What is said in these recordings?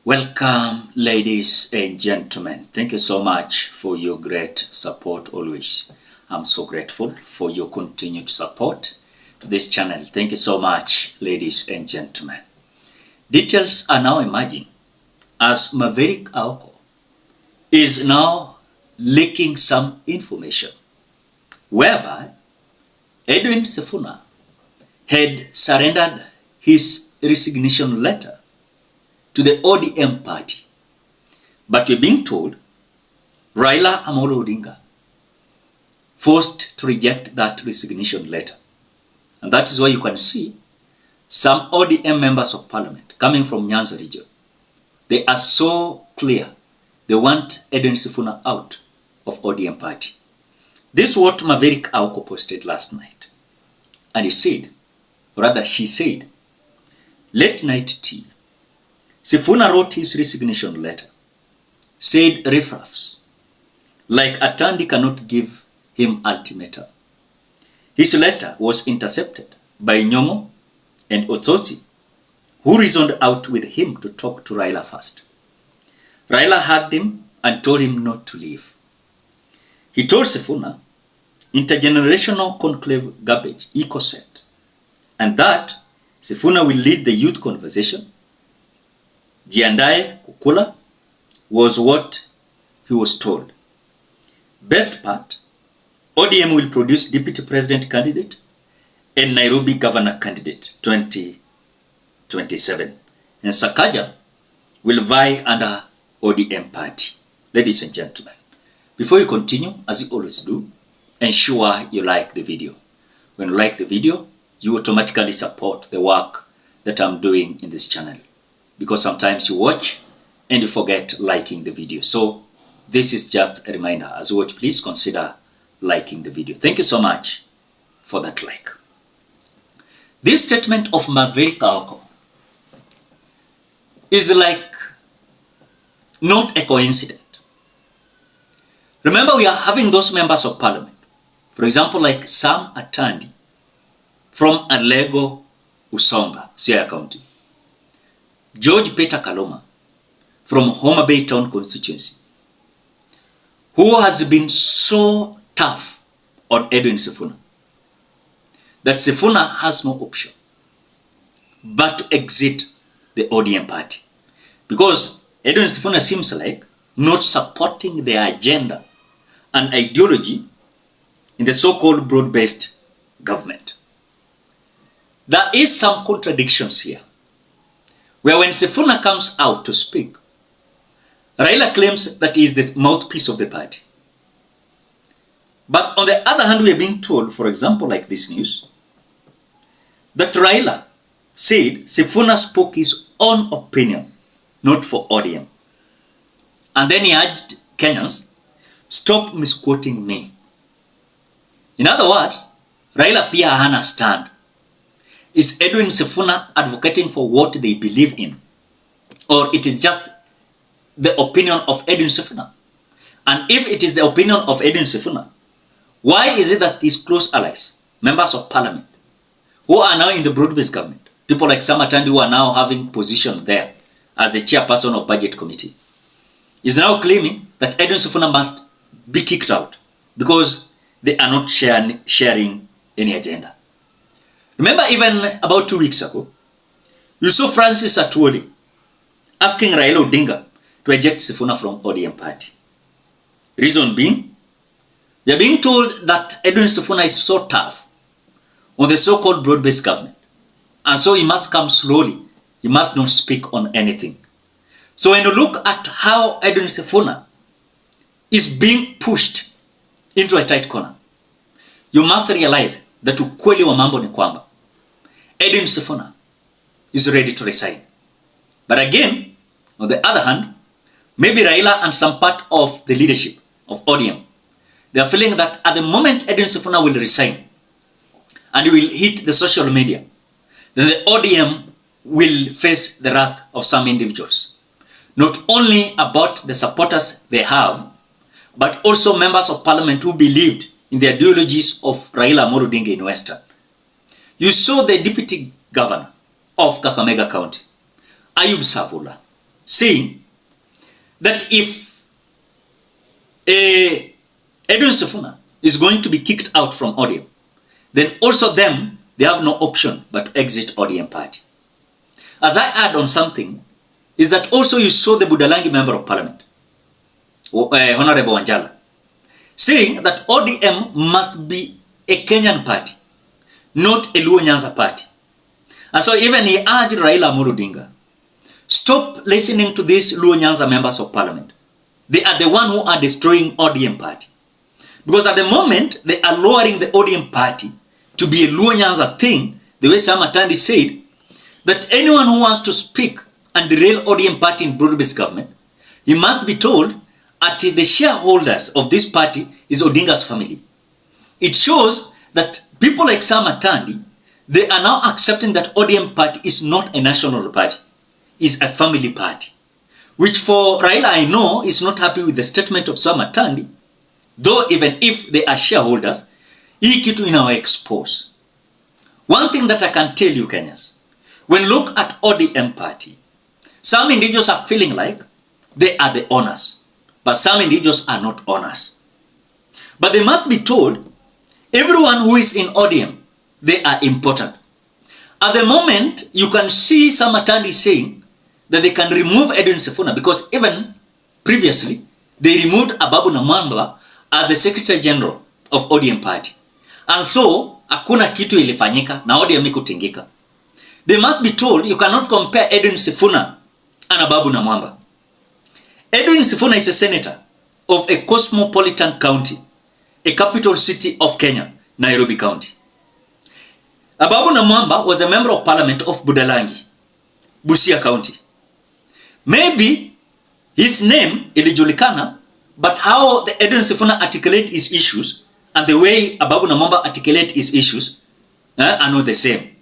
Welcome, ladies and gentlemen. Thank you so much for your great support always. I'm so grateful for your continued support to this channel. Thank you so much, ladies and gentlemen. Details are now emerging as Maverick Aoko is now leaking some information whereby Edwin Sifuna had surrendered his resignation letter to the ODM party. But we're being told Raila Amolo Odinga forced to reject that resignation letter. And that is why you can see some ODM members of parliament coming from Nyanza region. They are so clear. They want Edwin Sifuna out of ODM party. This is what Maverick Aoko posted last night. And he said, or rather she said, late night tea. Sifuna wrote his resignation letter, said riffraffs, like Atandi cannot give him ultimatum. His letter was intercepted by Nyong'o and Otsotsi, who reasoned out with him to talk to Raila first. Raila hugged him and told him not to leave. He told Sifuna, intergenerational conclave garbage, eco-set, and that Sifuna will lead the youth conversation. Jiandae kukula was what he was told. Best part, ODM will produce deputy president candidate and Nairobi governor candidate 2027. And Sakaja will vie under ODM party. Ladies and gentlemen, before you continue, as you always do, ensure you like the video. When you like the video, you automatically support the work that I'm doing in this channel. Because sometimes you watch and you forget liking the video. So this is just a reminder. As you watch, please consider liking the video. Thank you so much for that like. This statement of Maverick Aoko is like not a coincidence. Remember, we are having those members of parliament. For example, like Sam Atandi from Alego Usonga, Siaya County. George Peter Kaloma from Homa Bay Town constituency, who has been so tough on Edwin Sifuna that Sifuna has no option but to exit the ODM party, because Edwin Sifuna seems like not supporting the agenda and ideology in the so-called broad-based government. There is some contradictions here, where when Sifuna comes out to speak, Raila claims that he is the mouthpiece of the party. But on the other hand, we are being told, for example, like this news, that Raila said Sifuna spoke his own opinion, not for ODM. And then he urged Kenyans, stop misquoting me. In other words, Raila pia hana stand. Is Edwin Sifuna advocating for what they believe in? Or it is just the opinion of Edwin Sifuna? And if it is the opinion of Edwin Sifuna, why is it that his close allies, members of parliament, who are now in the broad-based government, people like Sam Atandi who are now having position there as the chairperson of budget committee, is now claiming that Edwin Sifuna must be kicked out because they are not sharing any agenda? Remember, even about 2 weeks ago, you saw Francis Atwoli asking Raila Odinga to eject Sifuna from ODM party. Reason being, we are being told that Edwin Sifuna is so tough on the so-called broad-based government, and so he must come slowly. He must not speak on anything. So when you look at how Edwin Sifuna is being pushed into a tight corner, you must realize that ukweli wa mambo ni kwamba Edwin Sifuna is ready to resign. But again, on the other hand, maybe Raila and some part of the leadership of ODM, they are feeling that at the moment Edwin Sifuna will resign and he will hit the social media, then the ODM will face the wrath of some individuals. Not only about the supporters they have, but also members of parliament who believed in the ideologies of Raila Amolo Odinga in Western. You saw the deputy governor of Kakamega County, Ayub Savula, saying that if Edwin Sifuna is going to be kicked out from ODM, then also they have no option but to exit ODM party. As I add on something, is that also you saw the Budalangi member of parliament, Honorable Wanjala, saying that ODM must be a Kenyan party, not a Luo Nyanza party. And so even he urged Raila Amolo Odinga, stop listening to these Luo Nyanza members of parliament. They are the one who are destroying ODM party. Because at the moment, they are lowering the ODM party to be a Luo Nyanza thing, the way Sam Atandi said, that anyone who wants to speak and derail ODM party in broad-based government, he must be told that the shareholders of this party is Odinga's family. It shows that people like Sam Atandi, they are now accepting that ODM party is not a national party, is a family party. Which for Raila, I know, is not happy with the statement of Sam Atandi, though even if they are shareholders, hii kitu inawa expose. One thing that I can tell you, Kenyans, when you look at ODM party, some individuals are feeling like they are the owners, but some individuals are not owners. But they must be told, everyone who is in ODM, they are important. At the moment, you can see Sam Atandi saying that they can remove Edwin Sifuna because even previously, they removed Ababu Namwamba as the Secretary General of ODM party. And so, hakuna kitu ilifanyika na ODM ikutingika. They must be told you cannot compare Edwin Sifuna and Ababu Namwamba. Edwin Sifuna is a senator of a cosmopolitan county, a capital city of Kenya, Nairobi County. Ababu Namwamba was a member of parliament of Budalangi, Busia County. Maybe his name ilijulikana, but how the Edwin Sifuna articulate his issues and the way Ababu Namwamba articulate his issues are not the same.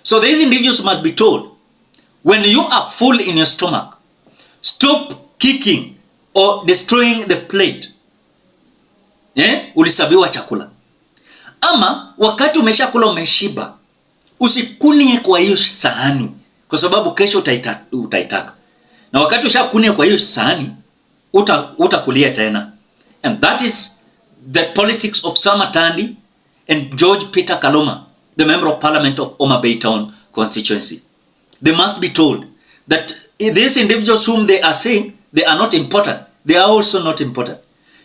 So these individuals must be told, when you are full in your stomach, stop kicking or destroying the plate. Ulisaviwa chakula. Ama wakati umeshakula umeshiba, usikunie kwa hiyo sahani kwa sababu kesho utaitaka. Na wakati ushakunia kwa hiyo sahani, utakulia tena. And that is the politics of Sam Atandi and George Peter Kaloma, the member of parliament of Homa Bay Town constituency. They must be told that these individuals whom they are saying they are not important, they are also not important.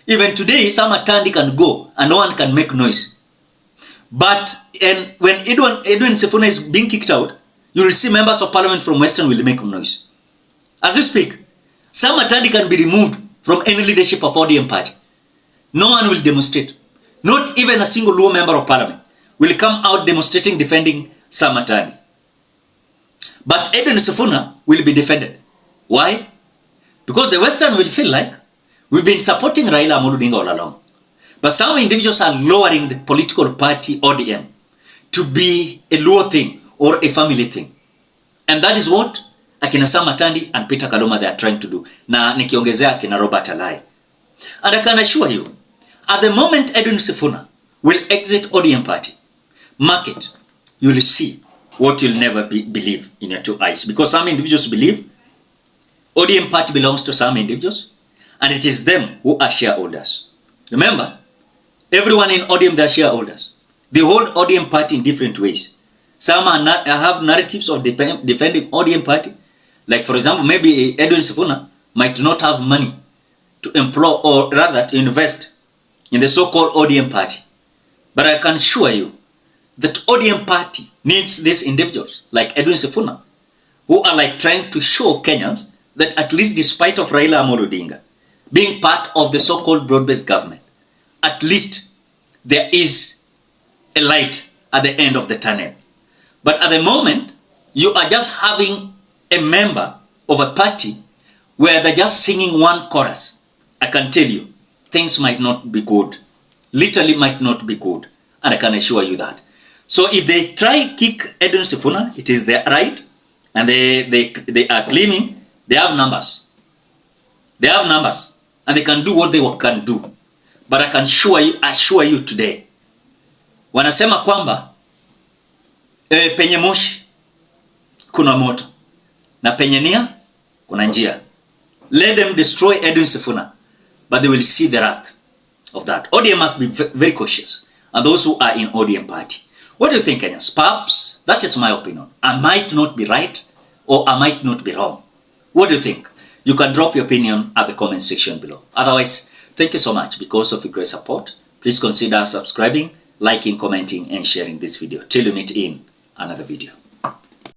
Even today, Sam Atandi can go and no one can make noise. But when Edwin Sifuna is being kicked out, you will see members of parliament from Western will make noise. As you speak, Sam Atandi can be removed from any leadership of ODM party. No one will demonstrate. Not even a single Luo member of parliament will come out demonstrating defending Sam Atandi. But Edwin Sifuna will be defended. Why? Because the Western will feel like we've been supporting Raila Amolo Odinga all along. But some individuals are lowering the political party ODM to be a Luo thing or a family thing. And that is what akina Sam Atandi and Peter Kaloma they are trying to do. Na nikiongezea akina Robert Alai. And I can assure you, at the moment Edwin Sifuna will exit ODM party, mark it, you will see what you'll never believe in your two eyes. Because some individuals believe ODM party belongs to some individuals, and it is them who are shareholders. Remember, everyone in ODM, they are shareholders. They hold ODM party in different ways. Some have narratives of defending ODM party. Like for example, maybe Edwin Sifuna might not have money to employ or rather to invest in the so-called ODM party. But I can assure you that ODM party needs these individuals like Edwin Sifuna, who are like trying to show Kenyans that at least despite of Raila Amolo Odinga being part of the so-called broad-based government, at least there is a light at the end of the tunnel. But at the moment, you are just having a member of a party where they're just singing one chorus. I can tell you, things might not be good. Literally might not be good. And I can assure you that. So if they try kick Edwin Sifuna, it is their right. And they are claiming they have numbers. They have numbers. And they can do what they can do. But I can assure you today. Wanasema kwamba penye moshi kuna moto. Na penye nia kuna njia. Let them destroy Edwin Sifuna, but they will see the wrath of that. ODM must be very cautious, and those who are in ODM party. What do you think, Kenyans? Perhaps, that is my opinion. I might not be right, or I might not be wrong. What do you think? You can drop your opinion at the comment section below. Otherwise, thank you so much because of your great support. Please consider subscribing, liking, commenting, and sharing this video. Till we meet in another video.